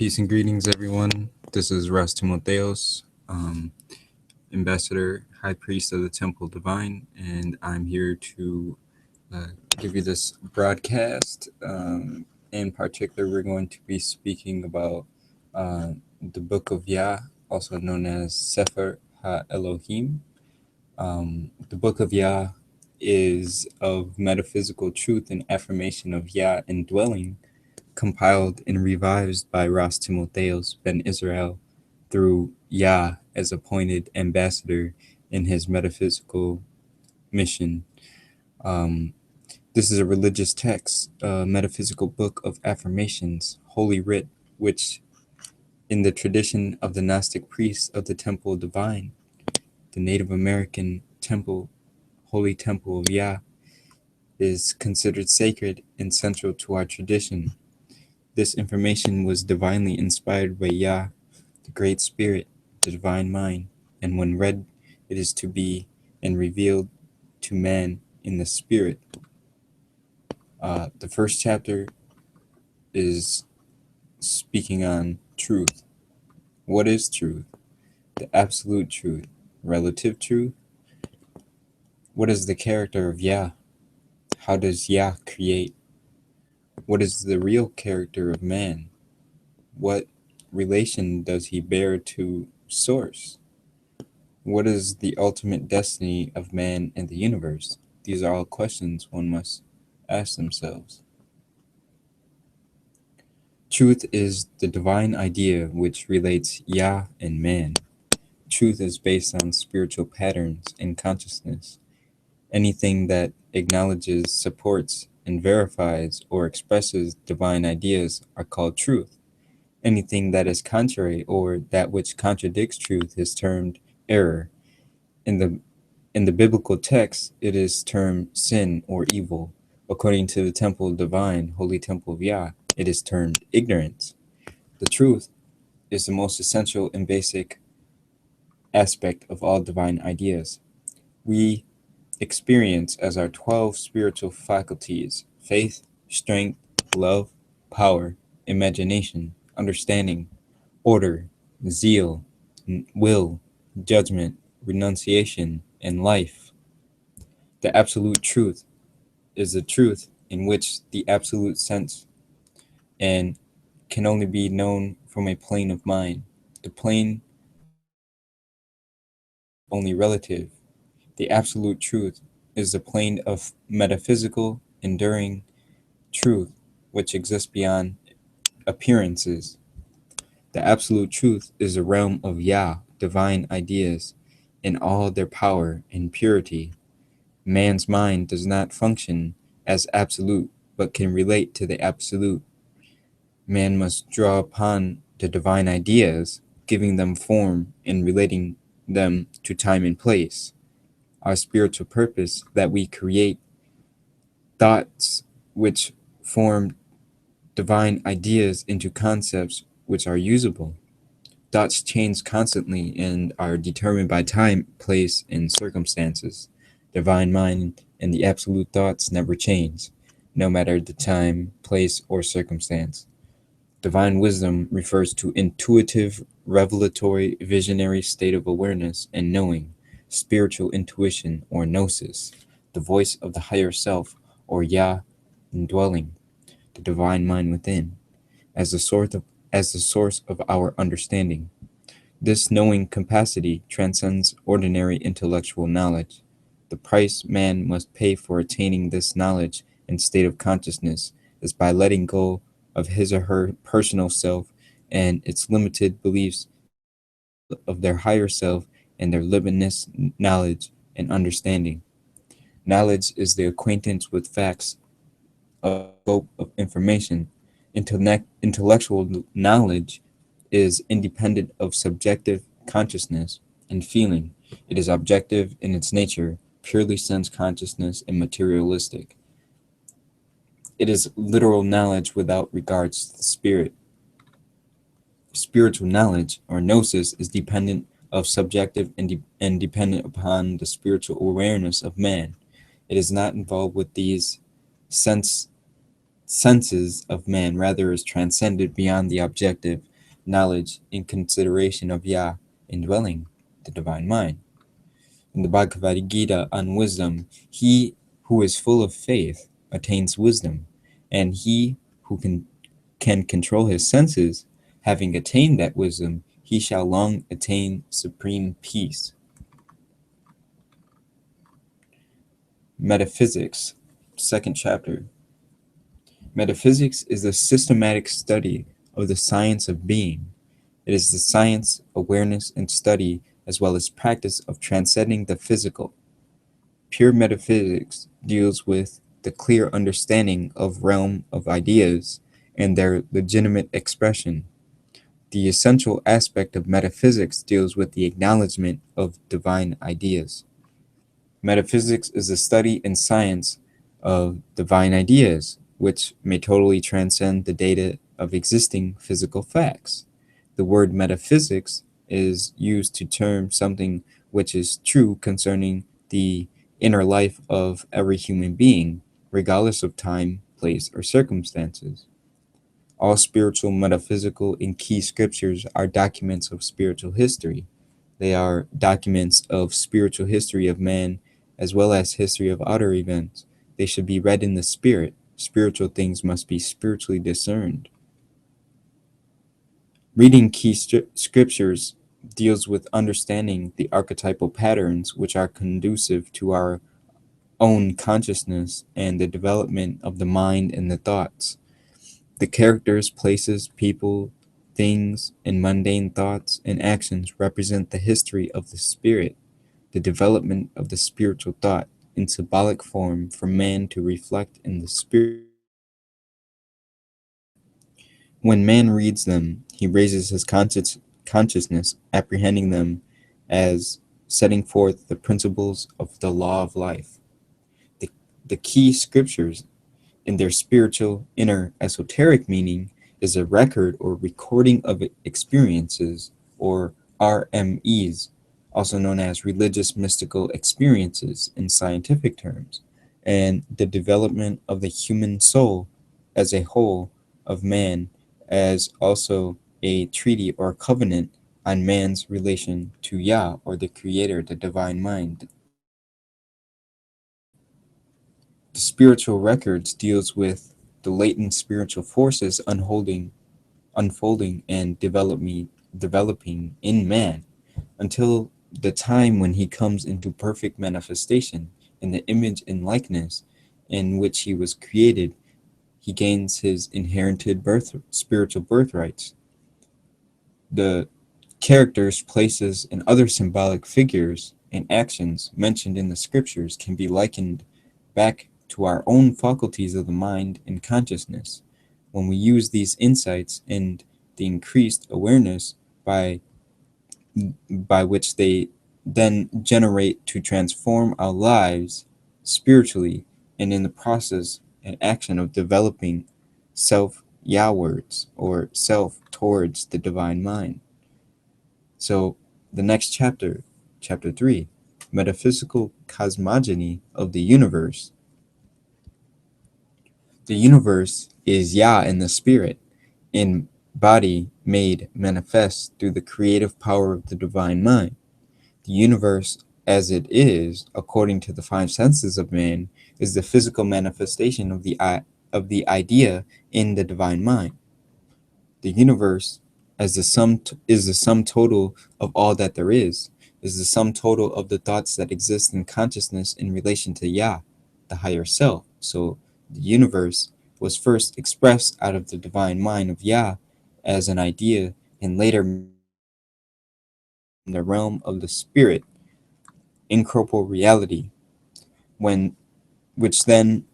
Peace and greetings, everyone. This is Ras Timotheos, Ambassador, High Priest of the Temple Divine, and I'm here to give you this broadcast. In particular, we're going to be speaking about the Book of Yah, also known as Sepher Elohim. The Book of Yah is of metaphysical truth and affirmation of Yah indwelling, compiled and revised by Ras Timotheos Ben Israel through Yah as appointed ambassador in his metaphysical mission. Um, this is a religious text, a metaphysical book of affirmations, holy writ, which in the tradition of the Gnostic priests of the Temple Divine, the Native American temple, holy temple of Yah, is considered sacred and central to our tradition. This information was divinely inspired by Yah, the Great Spirit, the Divine Mind, and when read, it is to be and revealed to man in the Spirit. The first chapter is speaking on truth. What is truth? The absolute truth. Relative truth? What is the character of Yah? How does Yah create? What is the real character of man? What relation does he bear to Source? What is the ultimate destiny of man and the universe? These are all questions one must ask themselves. Truth is the divine idea which relates Yah and man. Truth is based on spiritual patterns and consciousness. Anything that acknowledges, supports, and verifies or expresses divine ideas are called truth. Anything that is contrary or that which contradicts truth is termed error. In the biblical text, it is termed sin or evil. According to the Temple Divine, Holy Temple of Yah, it is termed ignorance. The truth is the most essential and basic aspect of all divine ideas. We experience as our 12 spiritual faculties: faith, strength, love, power, imagination, understanding, order, zeal, will, judgment, renunciation, and life. The absolute truth is the truth in which the absolute sense and can only be known from a plane of mind. The plane only relative. The absolute truth is the plane of metaphysical, enduring truth which exists beyond appearances. The absolute truth is the realm of Yah, divine ideas, in all their power and purity. Man's mind does not function as absolute, but can relate to the absolute. Man must draw upon the divine ideas, giving them form and relating them to time and place. Our spiritual purpose that we create thoughts which form divine ideas into concepts which are usable. Thoughts change constantly and are determined by time, place, and circumstances. Divine mind and the absolute thoughts never change, no matter the time, place, or circumstance. Divine wisdom refers to intuitive, revelatory, visionary state of awareness and knowing, spiritual intuition or gnosis, the voice of the higher self or Yah indwelling, the divine mind within, as the source of our understanding. This knowing capacity transcends ordinary intellectual knowledge. The price man must pay for attaining this knowledge and state of consciousness is by letting go of his or her personal self and its limited beliefs of their higher self and their limitless knowledge and understanding. Knowledge is the acquaintance with facts of scope of information. Intellectual knowledge is independent of subjective consciousness and feeling. It is objective in its nature, purely sense consciousness and materialistic. It is literal knowledge without regards to the spirit. Spiritual knowledge, or gnosis, is dependent of subjective and dependent upon the spiritual awareness of man. It is not involved with these senses of man, rather is transcended beyond the objective knowledge and consideration of Yah indwelling the divine mind. In the Bhagavad Gita on wisdom, he who is full of faith attains wisdom, and he who can control his senses, having attained that wisdom, he shall long attain supreme peace. Metaphysics, second chapter. Metaphysics is the systematic study of the science of being. It is the science, awareness, and study, as well as practice of transcending the physical. Pure metaphysics deals with the clear understanding of realm of ideas and their legitimate expression. The essential aspect of metaphysics deals with the acknowledgement of divine ideas. Metaphysics is the study and science of divine ideas, which may totally transcend the data of existing physical facts. The word metaphysics is used to term something which is true concerning the inner life of every human being, regardless of time, place, or circumstances. All spiritual, metaphysical, and key scriptures are documents of spiritual history. They are documents of spiritual history of man as well as history of outer events. They should be read in the spirit. Spiritual things must be spiritually discerned. Reading key scriptures deals with understanding the archetypal patterns which are conducive to our own consciousness and the development of the mind and the thoughts. The characters, places, people, things, and mundane thoughts and actions represent the history of the spirit, the development of the spiritual thought in symbolic form for man to reflect in the spirit. When man reads them, he raises his consciousness, apprehending them as setting forth the principles of the law of life. The, the key scriptures in their spiritual, inner, esoteric meaning is a record or recording of experiences, or RMEs, also known as religious mystical experiences in scientific terms, and the development of the human soul as a whole of man, as also a treaty or covenant on man's relation to Yah, or the Creator, the divine mind. The spiritual records deals with the latent spiritual forces unfolding and developing in man until the time when he comes into perfect manifestation in the image and likeness in which he was created. He gains his inherited spiritual birthrights. The characters, places, and other symbolic figures and actions mentioned in the scriptures can be likened back to our own faculties of the mind and consciousness. When we use these insights and the increased awareness by which they then generate to transform our lives spiritually, and in the process and action of developing self Yahwards, or self towards the divine mind. So the next chapter, chapter 3, metaphysical cosmogony of the universe. The universe is Yah in the spirit, in body made manifest through the creative power of the divine mind. The universe, as it is, according to the five senses of man, is the physical manifestation of the idea in the divine mind. The universe, as is the sum total of all that there is the sum total of the thoughts that exist in consciousness in relation to Yah, the higher self. So the universe was first expressed out of the divine mind of Yah as an idea, and later in the realm of the spirit, incorporeal reality, when which then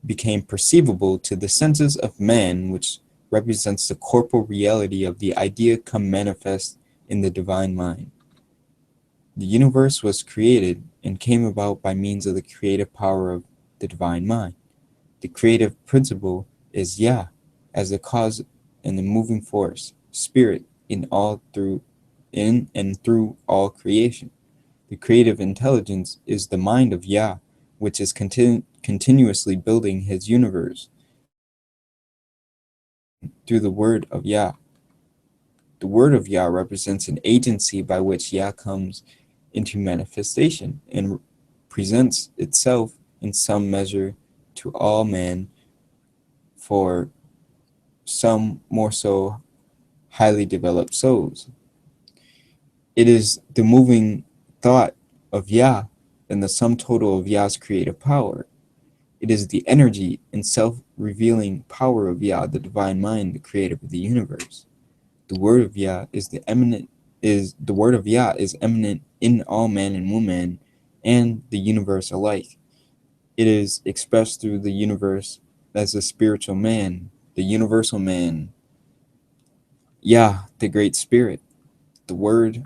became perceivable to the senses of man, which represents the corporal reality of the idea come manifest in the divine mind. The universe was created and came about by means of the creative power of the divine mind. The creative principle is Yah as the cause and the moving force, spirit in and through all creation. The creative intelligence is the mind of Yah, which is continuously building his universe through the word of Yah. The word of Yah represents an agency by which Yah comes into manifestation and presents itself in some measure to all man, for some more so highly developed souls. It is the moving thought of Yah and the sum total of Yah's creative power. It is the energy and self-revealing power of Yah, the divine mind, the creator of the universe. The word of Yah is eminent in all man and woman and the universe alike. It is expressed through the universe as a spiritual man, the universal man, Yah, the great spirit. The word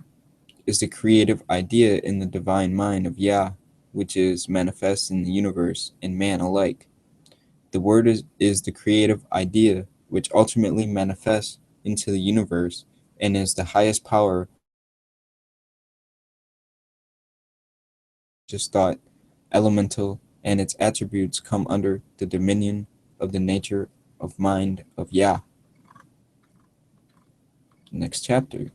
is the creative idea in the divine mind of Yah, which is manifest in the universe and man alike. The word is the creative idea which ultimately manifests into the universe and is the highest power, just thought, elemental, and its attributes come under the dominion of the nature of mind of Yah. Next chapter.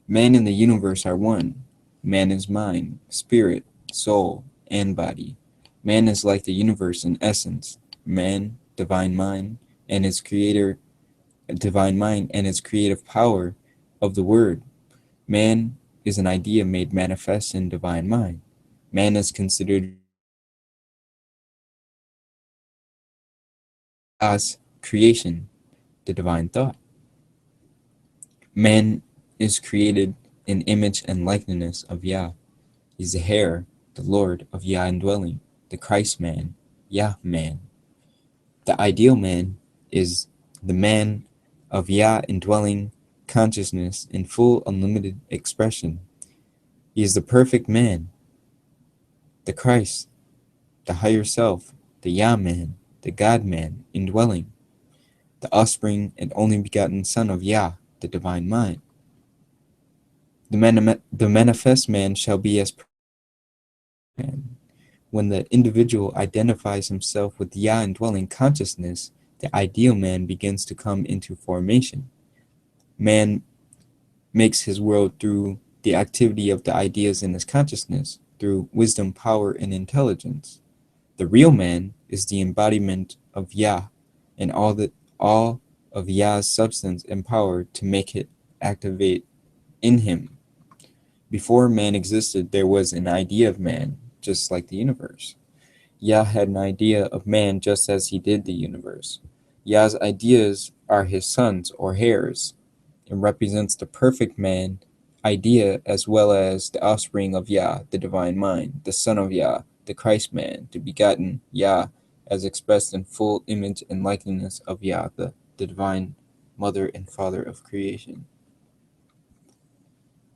Man and the universe are one. Man is mind, spirit, soul, and body. Man is like the universe in essence. Man, divine mind, and its creator, divine mind and its creative power of the word. Man is an idea made manifest in divine mind. Man is considered as creation, the divine thought. Man is created in image and likeness of Yah. He is the hair, the Lord of Yah indwelling, the Christ man, Yah man. The ideal man is the man of Yah indwelling consciousness in full unlimited expression. He is the perfect man, the Christ, the higher self, the Yah man, the God man indwelling, the offspring and only begotten Son of Yah, the divine mind. The manifest man shall be as man. When the individual identifies himself with Yah indwelling consciousness, the ideal man begins to come into formation. Man makes his world through the activity of the ideas in his consciousness, through wisdom, power, and intelligence. The real man is the embodiment of Yah and all of Yah's substance and power to make it activate in him. Before man existed, there was an idea of man, just like the universe. Yah had an idea of man just as he did the universe. Yah's ideas are his sons or heirs, and represents the perfect man idea as well as the offspring of Yah, the divine mind, the son of Yah, the Christ man, the begotten Yah, as expressed in full image and likeness of Yah, the divine mother and father of creation.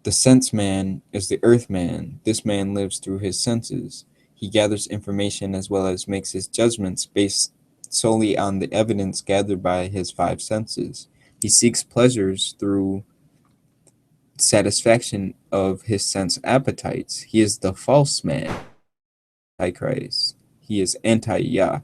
The sense man is the earth man. This man lives through his senses. He gathers information as well as makes his judgments based solely on the evidence gathered by his five senses. He seeks pleasures through satisfaction of his sense appetites. He is the false man, antichrist. He is anti-Yah.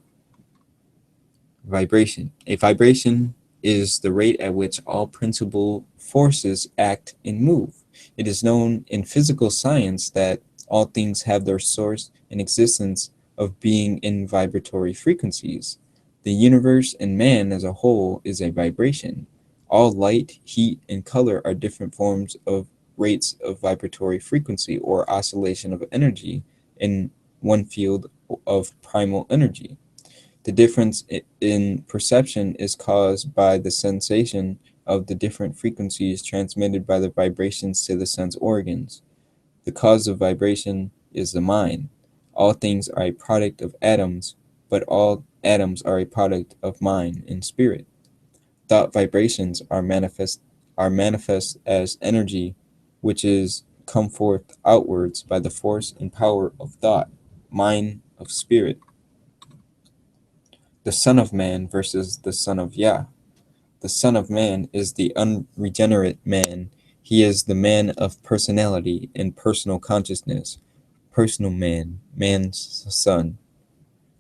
Vibration. A vibration is the rate at which all principal forces act and move. It is known in physical science that all things have their source and existence of being in vibratory frequencies. The universe and man as a whole is a vibration. All light, heat, and color are different forms of rates of vibratory frequency or oscillation of energy in one field of primal energy. The difference in perception is caused by the sensation of the different frequencies transmitted by the vibrations to the sense organs. The cause of vibration is the mind. All things are a product of atoms, but all atoms are a product of mind and spirit. Thought vibrations are manifest as energy, which is come forth outwards by the force and power of thought, mind of spirit. The Son of Man versus the Son of Yah. The Son of Man is the unregenerate man. He is the man of personality and personal consciousness. Personal man, man's son.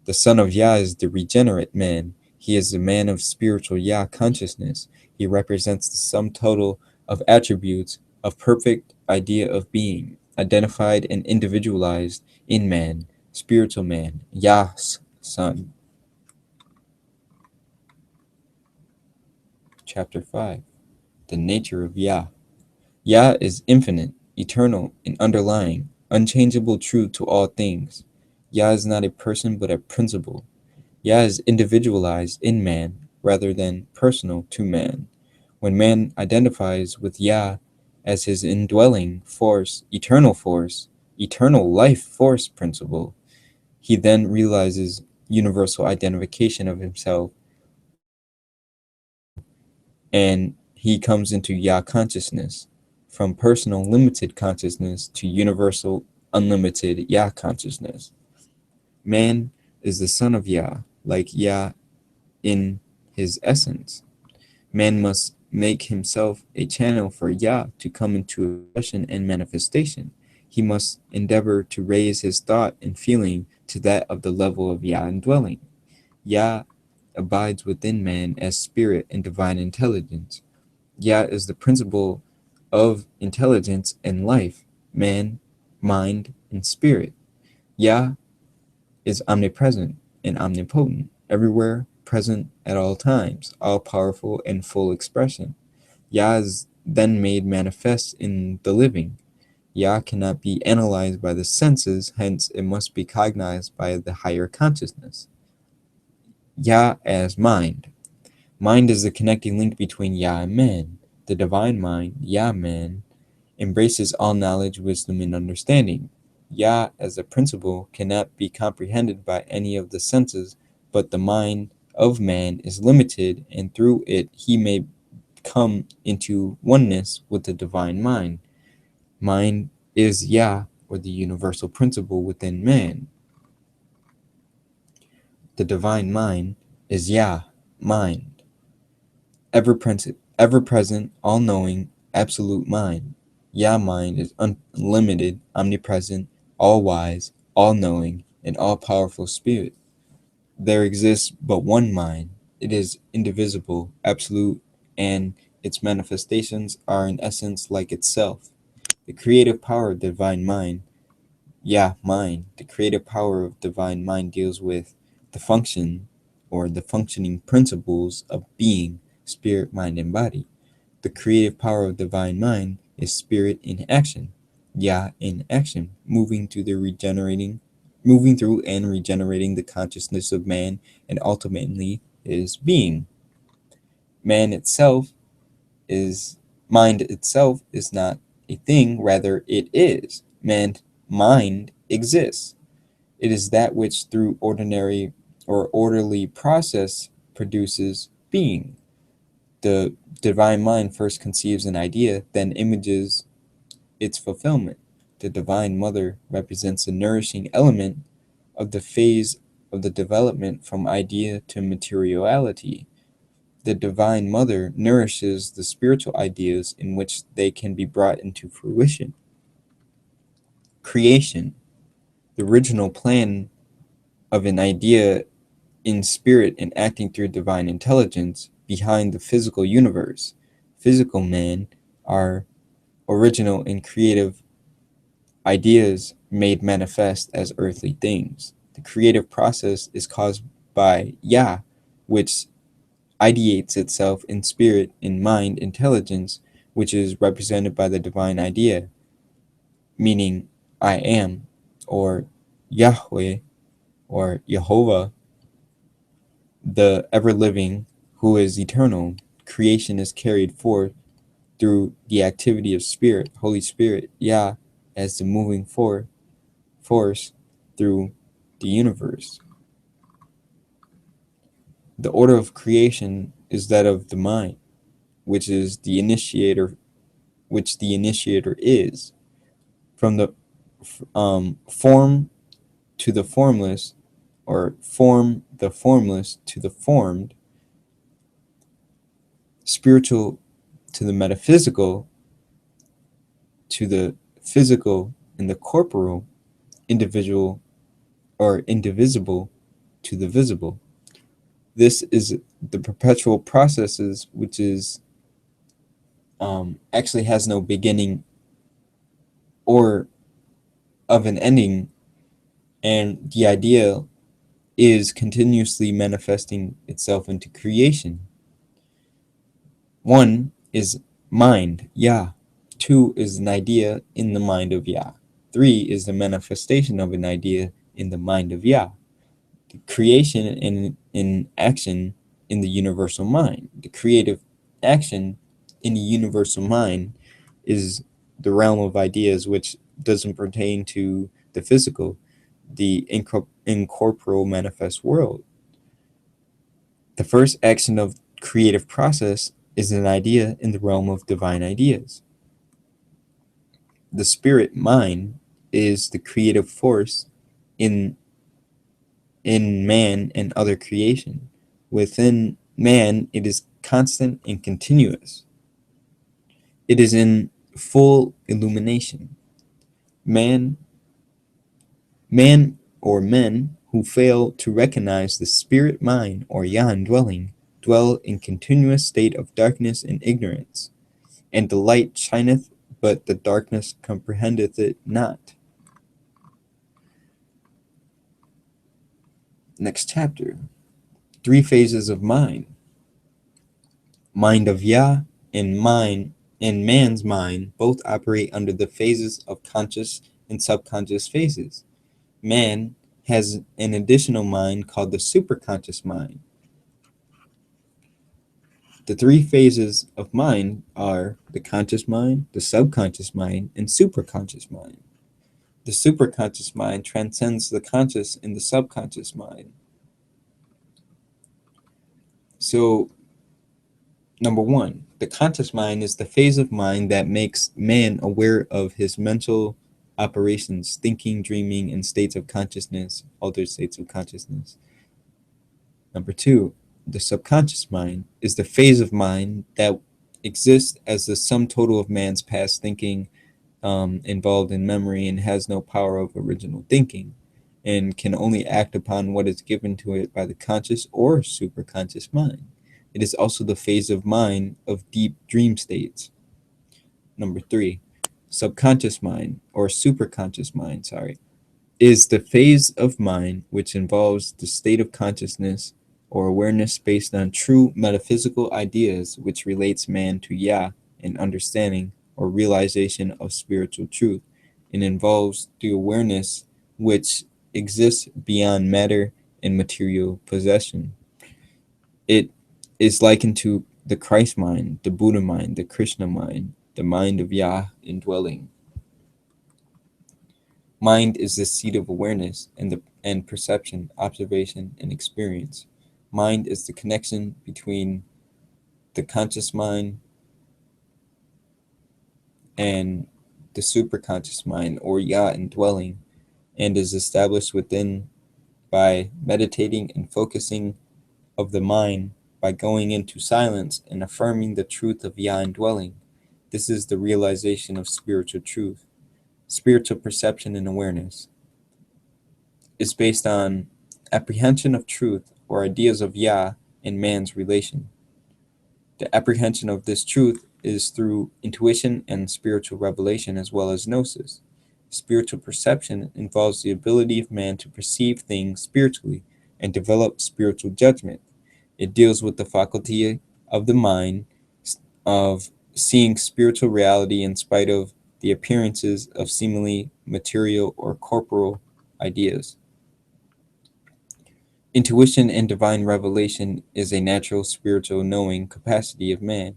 The Son of Yah is the regenerate man. He is the man of spiritual Yah consciousness. He represents the sum total of attributes of perfect idea of being, identified and individualized in man, spiritual man, Yah's son. Chapter 5. The nature of Yah. Yah is infinite, eternal, and underlying, unchangeable truth to all things. Yah is not a person but a principle. Yah is individualized in man rather than personal to man. When man identifies with Yah as his indwelling force, eternal life force principle, he then realizes universal identification of himself, and he comes into Yah consciousness, from personal limited consciousness to universal unlimited Yah consciousness. Man is the son of Yah, like Yah in his essence. Man must make himself a channel for Yah to come into expression and manifestation. He must endeavor to raise his thought and feeling to that of the level of Yah indwelling. Yah abides within man as spirit and divine intelligence. Yah is the principle of intelligence and life, man, mind, and spirit. Yah is omnipresent and omnipotent, everywhere, present at all times, all powerful and full expression. Yah is then made manifest in the living. Yah cannot be analyzed by the senses, hence it must be cognized by the higher consciousness. Yah as mind. Mind is the connecting link between Yah and man. The divine mind, Yah man, embraces all knowledge, wisdom, and understanding. Yah as a principle cannot be comprehended by any of the senses, but the mind of man is limited, and through it he may come into oneness with the divine mind. Mind is Yah, or the universal principle within man. The divine mind is Yah, mind, ever present, all-knowing, absolute mind. Yah mind is unlimited, omnipresent, all-wise, all-knowing, and all-powerful spirit. There exists but one mind. It is indivisible, absolute, and its manifestations are in essence like itself. The creative power of divine mind, Yah mind, the creative power of divine mind deals with the function or the functioning principles of being, spirit, mind, and body. The creative power of divine mind is spirit in action, Yah in action, moving through and regenerating the consciousness of man, and ultimately his being. Mind itself is not a thing, rather it is. Mind exists. It is that which through ordinary or orderly process produces being. The divine mind first conceives an idea, then images its fulfillment. The divine mother represents the nourishing element of the phase of the development from idea to materiality. The divine mother nourishes the spiritual ideas in which they can be brought into fruition. Creation, the original plan of an idea in spirit and acting through divine intelligence behind the physical universe. Physical men are original and creative ideas made manifest as earthly things. The creative process is caused by Yah, which ideates itself in spirit, in mind, intelligence, which is represented by the divine idea, meaning I am, or Yahweh, or Jehovah, the ever-living, who is eternal. Creation is carried forth through the activity of Spirit, Holy Spirit, Yah, as the moving force through the universe. The order of creation is that of the mind, which is the initiator, is. From the form to the formless, or form the formless to the formed, spiritual to the metaphysical, to the physical and the corporal, individual or indivisible to the visible. This is the perpetual processes, which is actually has no beginning or of an ending, and the idea is continuously manifesting itself into creation. One is mind, Yah. Two is an idea in the mind of Yah. Three is the manifestation of an idea in the mind of Yah. The creation in action in the universal mind. The creative action in the universal mind is the realm of ideas, which doesn't pertain to the physical, the incorporeal manifest world. The first action of creative process is an idea in the realm of divine ideas. The spirit mind is the creative force in man and other creation. Within man, it is constant and continuous. It is in full illumination. Man or men who fail to recognize the spirit mind or Yah dwelling dwell in continuous state of darkness and ignorance. And the light shineth, but the darkness comprehendeth it not. Next chapter. 3 phases of mind. Mind of Yah and man's mind both operate under the phases of conscious and subconscious phases. Man has an additional mind called the superconscious mind. The 3 phases of mind are the conscious mind, the subconscious mind, and superconscious mind. The superconscious mind transcends the conscious and the subconscious mind. So, number 1, the conscious mind is the phase of mind that makes man aware of his mental operations, thinking, dreaming, and states of consciousness, altered states of consciousness. Number 2, the subconscious mind is the phase of mind that exists as the sum total of man's past thinking, involved in memory, and has no power of original thinking, and can only act upon what is given to it by the conscious or superconscious mind. It is also the phase of mind of deep dream states. Number 3, subconscious mind, or superconscious mind, is the phase of mind which involves the state of consciousness or awareness based on true metaphysical ideas, which relates man to Yah in understanding or realization of spiritual truth, and involves the awareness which exists beyond matter and material possession. It is likened to the Christ mind, the Buddha mind, the Krishna mind, the mind of Yah indwelling. Mind is the seat of awareness and perception, observation, and experience. Mind is the connection between the conscious mind and the superconscious mind, or Yah indwelling, and is established within by meditating and focusing of the mind by going into silence and affirming the truth of Yah indwelling. This is the realization of spiritual truth. Spiritual perception and awareness is based on apprehension of truth or ideas of Yah and man's relation. The apprehension of this truth is through intuition and spiritual revelation, as well as gnosis. Spiritual perception involves the ability of man to perceive things spiritually and develop spiritual judgment. It deals with the faculty of the mind of seeing spiritual reality in spite of the appearances of seemingly material or corporal ideas. Intuition and divine revelation is a natural spiritual knowing capacity of man.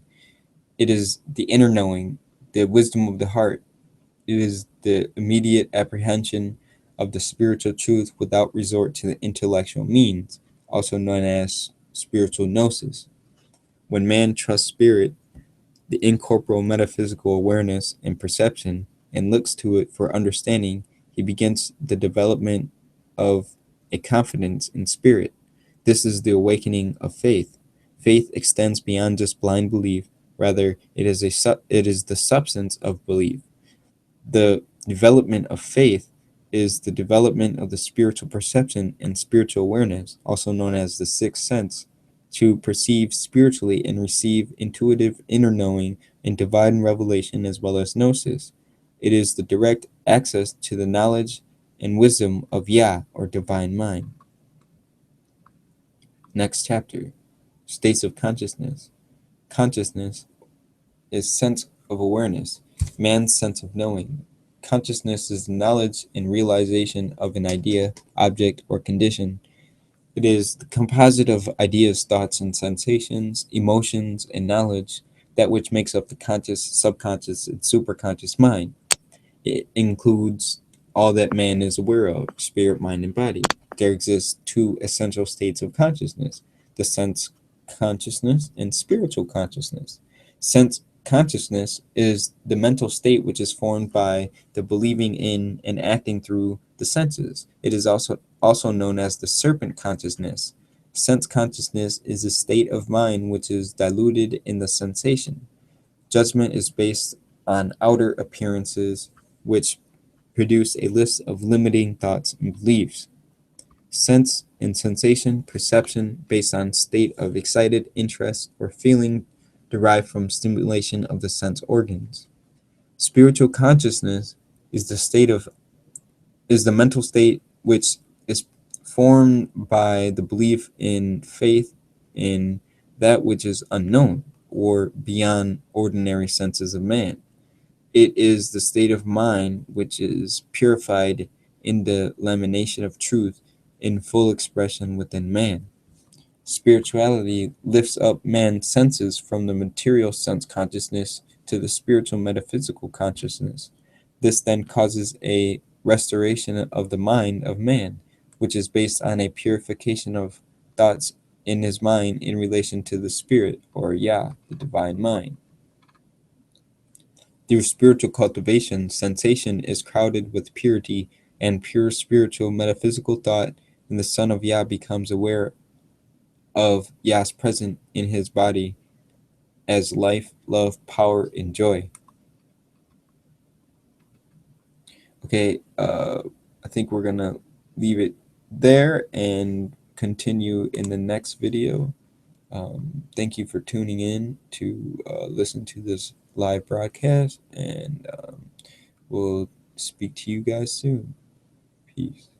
It is the inner knowing, the wisdom of the heart. It is the immediate apprehension of the spiritual truth without resort to the intellectual means, also known as spiritual gnosis. When man trusts spirit, the incorporeal metaphysical awareness and perception, and looks to it for understanding, he begins the development of a confidence in spirit. This is the awakening of faith. Faith extends beyond just blind belief. Rather, it is the substance of belief. The development of faith is the development of the spiritual perception and spiritual awareness, also known as the sixth sense, to perceive spiritually and receive intuitive inner knowing and divine revelation as well as gnosis. It is the direct access to the knowledge and wisdom of Yah, or divine mind. Next chapter, states of consciousness. Consciousness is sense of awareness, man's sense of knowing. Consciousness is the knowledge and realization of an idea, object, or condition. It is the composite of ideas, thoughts, and sensations, emotions, and knowledge, that which makes up the conscious, subconscious, and superconscious mind. It includes all that man is aware of: spirit, mind, and body. There exist two essential states of consciousness: the sense consciousness and spiritual consciousness. Sense consciousness is the mental state which is formed by the believing in and acting through the senses. It is also known as the serpent consciousness. Sense consciousness is a state of mind which is diluted in the sensation. Judgment is based on outer appearances, which produce a list of limiting thoughts and beliefs. Sense and sensation perception based on state of excited interest or feeling derived from stimulation of the sense organs. Spiritual consciousness is the mental state which is formed by the belief in faith in that which is unknown or beyond ordinary senses of man. It is the state of mind which is purified in the lamination of truth in full expression within man. Spirituality lifts up man's senses from the material sense consciousness to the spiritual metaphysical consciousness. This then causes a restoration of the mind of man, which is based on a purification of thoughts in his mind in relation to the spirit, or Yah, the divine mind. Through spiritual cultivation, sensation is crowded with purity and pure spiritual metaphysical thought, and the Son of Yah becomes aware of Yah's presence in his body as life, love, power, and joy. Okay, I think we're gonna leave it there and continue in the next video. Thank you for tuning in to listen to this live broadcast, and we'll speak to you guys soon. Peace.